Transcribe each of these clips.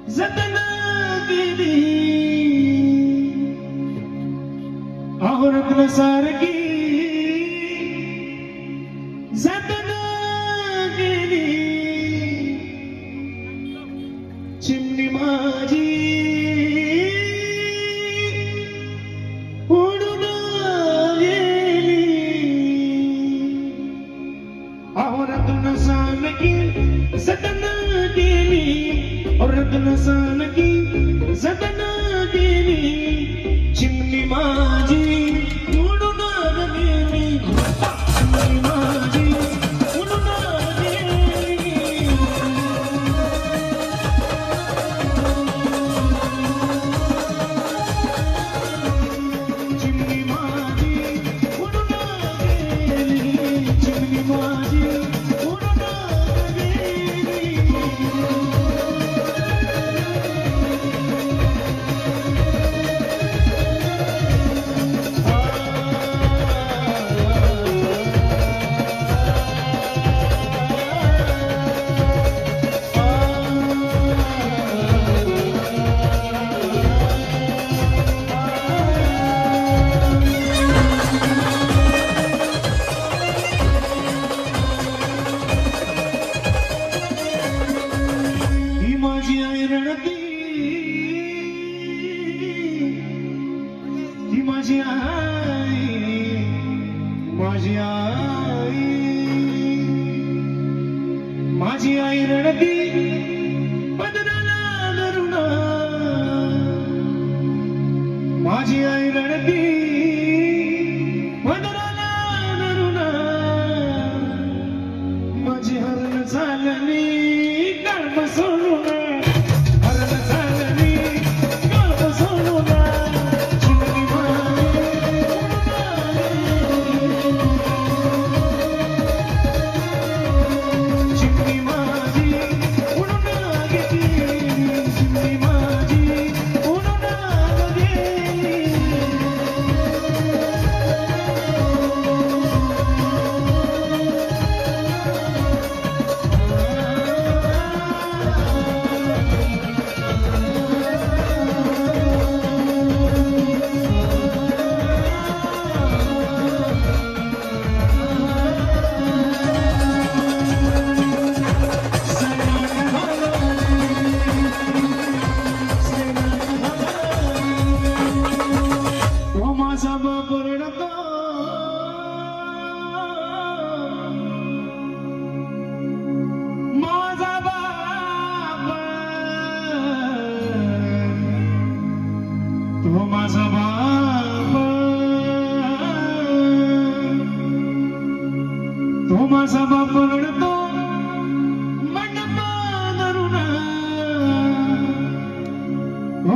जतन केली औरत सारखी जतन केली चिमणी माझी उडून गेली औरत सारखी जतन केली औरत सारखी जतन केली चिमणी माझी उडून गेली चिमणी माझी उडून गेली चिमणी माझी उडून गेली चिमणी माझी उडून गेली माझी आई रडती पदराला धरून माझी आई रडती पदराला धरून माझी हरण झाली गाव सोडून हरण झाली गाव सोडून चिमणी माझा बाप रडतो मंडपा धरून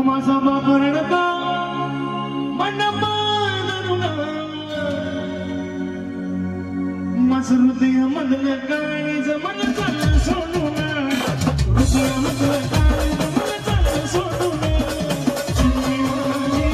माझा बाप रडतो मंडपा धरून माझं हृदय मधलं काळीज मन चाललं सोडून हृदय मधलं काळीज मन चाललं सोडून चिमणी माझी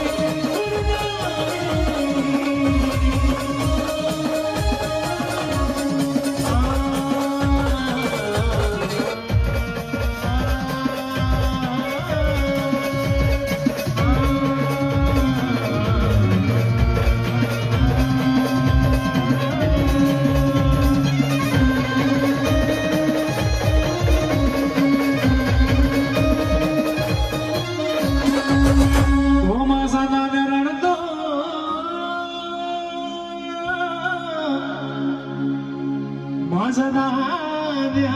माझा दाद्या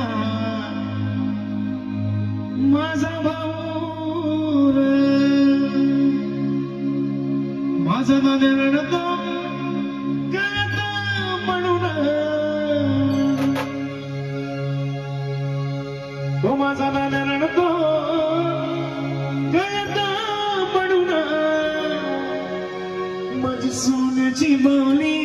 माझा भाऊ माझा दाद्या रडतो गळ्यात म्हणून तो माझा दाद्या रडतो गळ्यात म्हणून माझी सोन्याची बावली